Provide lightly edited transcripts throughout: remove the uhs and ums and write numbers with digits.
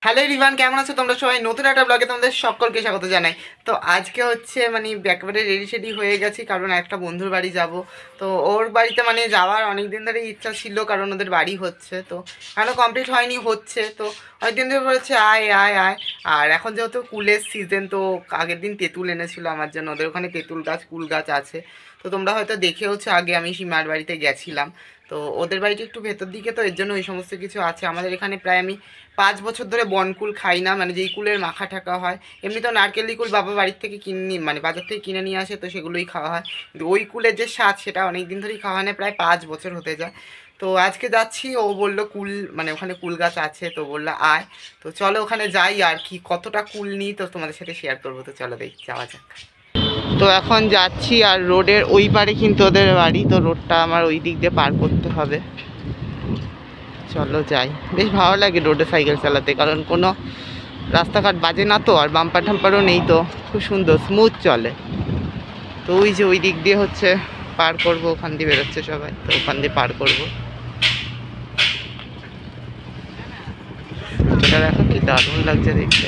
Hello everyone, কেমন আছো তোমরা সবাই? নতুন একটা ব্লগে তোমাদের সকলকে স্বাগত জানাই। তো আজকে হচ্ছে একেবারে রেডি সেডি হয়ে গেছি, কারণ একটা বন্ধুর বাড়ি যাব। তো ওর বাড়িতে যাওয়ার অনেক দিন ধরে ইচ্ছা ছিল, কারণ ওদের বাড়ি হচ্ছে, তো এখনও কমপ্লিট হয়নি, হচ্ছে। তো অনেকদিন ধরে বলেছে আয় আয় আয়। আর এখন যেহেতু কুলের সিজন, তো আগের দিন তেঁতুল এনেছিল আমার জন্য। ওদের ওখানে তেঁতুল গাছ, কুল গাছ আছে। তো তোমরা হয়তো দেখেওছো, আগে আমি সীমার বাড়িতে গেছিলাম। তো ওদের বাড়িটা একটু ভেতর দিকে, তো এর জন্য ওই সমস্ত কিছু আছে। আমাদের এখানে প্রায় আমি 5 বছর ধরে বনকুল খাই না, যেই কুলের মাখা ঠাকা হয়। এমনি তো নারকেলি কুল বাবা বাড়ির থেকে বাজার থেকে কিনে নিয়ে আসে, তো সেগুলোই খাওয়া হয়। কিন্তু ওই কুলের যে স্বাদ, সেটা অনেক দিন ধরেই খাওয়া হয় না, প্রায় 5 বছর হতে যায়। তো আজকে যাচ্ছি, ও বললো কুল ওখানে কুল গাছ আছে, তো বললো আয়। তো চলো ওখানে যাই, আর কি কতটা কুল নিই তো তোমাদের সাথে শেয়ার করবো। তো চলো দেখি, যাওয়া যাক। তো এখন যাচ্ছি, আর রোডের ওই পারে কিন্তু ওদের বাড়ি, তো রোডটা আমার ওই দিক দিয়ে পার করতে হবে। চলো যাই। বেশ ভালো লাগে রোডে সাইকেল চালাতে, কারণ কোনো রাস্তাঘাট বাজে না তো, আর বাম্পার ঠাম্পারও নেই, তো খুব সুন্দর স্মুথ চলে। তো ওই যে ওই দিক দিয়ে হচ্ছে পার করবো, ওখান দিয়ে বেরোচ্ছে সবাই, তো ওখান দিয়ে পার করবো। এটা দেখো কি দারুণ লাগছে দেখতে,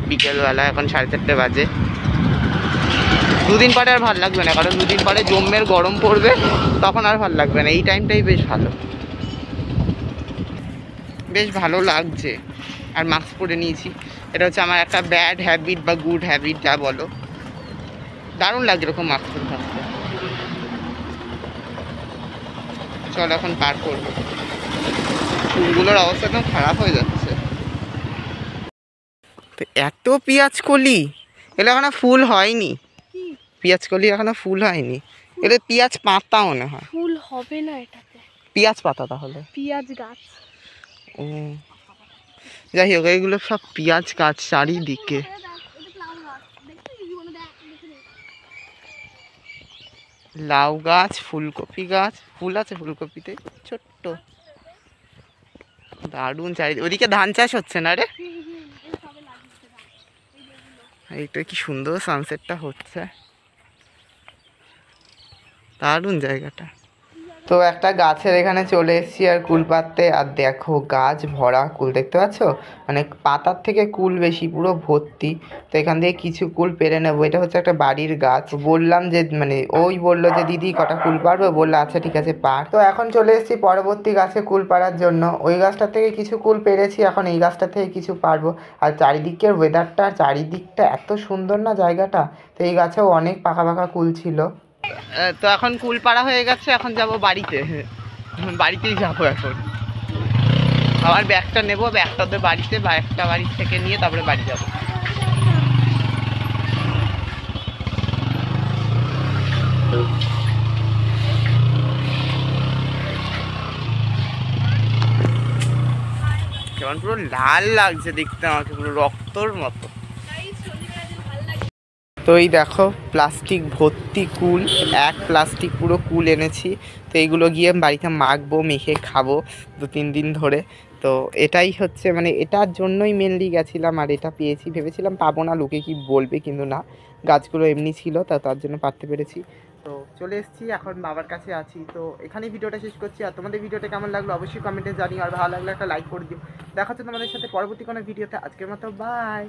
বিকেলবেলা, এখন 4:30 বাজে। দুদিন পরে আর ভালো লাগবে না, কারণ দুদিন পরে জম্মের গরম পড়বে, তখন আর ভালো লাগবে না। এই টাইমটাই বেশ ভালো, বেশ ভালো লাগছে। আর মাস্ক পরে নিয়েছি, এটা হচ্ছে আমার একটা ব্যাড হ্যাবিট বা গুড হ্যাবিট, যা বলো। দারুণ লাগে এরকম মাস্ক পরে থাকতে। চল এখন পার করবো। ফুলগুলোর অবস্থা একদম খারাপ হয়ে যাচ্ছে। তো এত পেঁয়াজ কলি, এগুলো এখনো ফুল হয়নি। পেঁয়াজ কলি এখনো ফুল হয়নি, এগুলো পেঁয়াজ পাতা মনে হয়। ফুল হবে না এটাতে, পেঁয়াজ পাতা তাহলে, পেঁয়াজ গাছ। ও যাই হোক, এইগুলো সব পেঁয়াজ গাছ চারিদিকে। লাউ গাছ, ফুলকপি গাছ, ফুল আছে ফুলকপিতে ছোট্ট, দারুণ চারিদিকে। ওদিকে ধান চাষ হচ্ছে না রে? এইটা কি সুন্দর সানসেটটা হচ্ছে, দারুণ জায়গাটা। তো একটা গাছের এখানে চলে এসেছি আর কুল পাততে, আর দেখো গাছ ভরা কুল, দেখতে পাচ্ছ? পাতার থেকে কুল বেশি, পুরো ভর্তি। তো এখান থেকে কিছু কুল পেরে নেবো। এটা হচ্ছে একটা বাড়ির গাছ। বললাম যে ওই বললো যে দিদি কটা কুল পারবে, বললো আচ্ছা ঠিক আছে পার। তো এখন চলে এসেছি পরবর্তী গাছে কুল পাড়ার জন্য। ওই গাছটা থেকে কিছু কুল পেরেছি, এখন এই গাছটা থেকে কিছু পারবো। আর চারিদিকের ওয়েদারটা, চারিদিকটা এত সুন্দর না জায়গাটা। তো এই গাছেও অনেক পাকা পাকা কুল ছিল। তো এখন কুল পাড়া হয়ে গেছে, এখন যাব বাড়িতে। বাড়িতেই যাবো এখন। আবার ব্যাগটা নেবো, ব্যাগটা তো বাড়িতে, ব্যাগটা বাড়ি থেকে নিয়ে তারপরে বাড়ি যাব। কেমন পুরো লাল লাগছে দেখতে, আমাকে পুরো রক্তর মতো। তো এই দেখো প্লাস্টিক ভর্তি কুল, এক প্লাস্টিক পুরো কুল এনেছি। তো এইগুলো গিয়ে বাড়িতে মাখবো, মেখে খাবো 2-3 দিন ধরে। তো এটাই হচ্ছে এটার জন্যই মেনলি গেছিলাম, আর এটা পেয়েছি। ভেবেছিলাম পাবো না, লোকে কি বলবে, কিন্তু না, গাছগুলো এমনি ছিল, তার জন্য পারতে পেরেছি। তো চলে এসেছি, এখন বাবার কাছে আছি। তো এখানেই ভিডিওটা শেষ করছি। আর তোমাদের ভিডিওটা কেমন লাগলো অবশ্যই কমেন্টে জানিও, আর ভালো লাগলে একটা লাইক করে দিও। দেখা হচ্ছে তোমাদের সাথে পরবর্তী কোনো ভিডিওতে। আজকের মতো বাই।